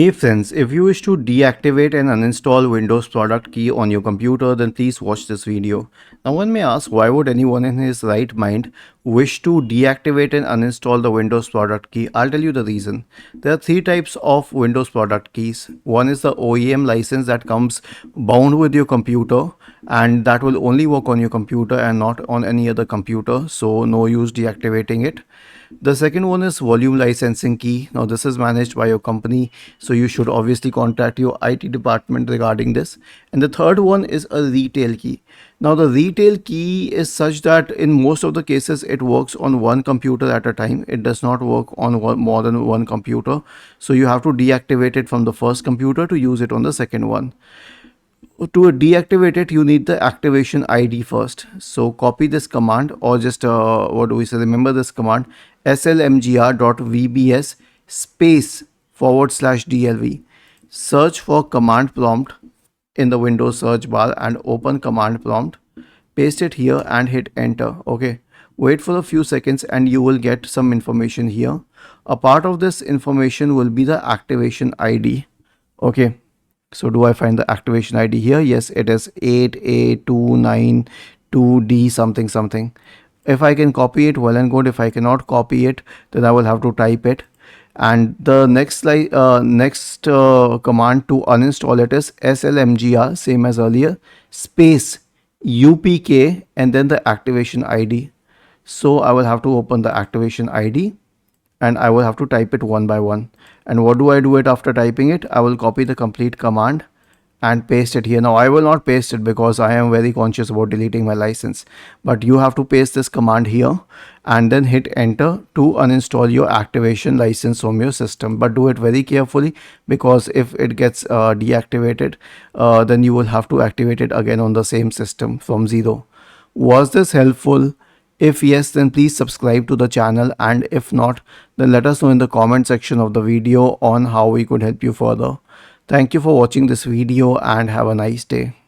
Hey friends, if you wish to deactivate and uninstall Windows product key on your computer, then please watch this video. Now one may ask, why would anyone in his right mind wish to deactivate and uninstall the Windows product key? I'll tell you the reason. There are three types of Windows product keys. One is the OEM license that comes bound with your computer, and that will only work on your computer and not on any other computer, so no use deactivating it. The second one is volume licensing key. Now this is managed by your company, so you should obviously contact your IT department regarding this. And the third one is a retail key. Now the retail key is such that in most of the cases it works on one computer at a time. It does not work on more than one computer. So you have to deactivate it from the first computer to use it on the second one. To deactivate it, you need the activation ID first. So copy this command, or just remember this command: slmgr.vbs space /dlv. Search for command prompt in the Windows search bar and open command prompt. Paste it here and hit enter. Okay, wait for a few seconds and you will get some information here. A part of this information will be the activation ID. Okay, so do I find the activation ID here? Yes, it is 8A292D something something. If I can copy it, well and good. If I cannot copy it, then I will have to type it. And the next command to uninstall it is slmgr, same as earlier, space upk and then the activation ID. So I will have to open the activation ID and I will have to type it one by one. And what do I do it after typing it? I will copy the complete command and paste it here. Now I will not paste it because I am very conscious about deleting my license, but you have to paste this command here and then hit enter to uninstall your activation license from your system. But do it very carefully, because if it gets deactivated, then you will have to activate it again on the same system from zero. Was this helpful? If yes, then please subscribe to the channel, and if not, then let us know in the comment section of the video on how we could help you further. Thank you for watching this video and have a nice day.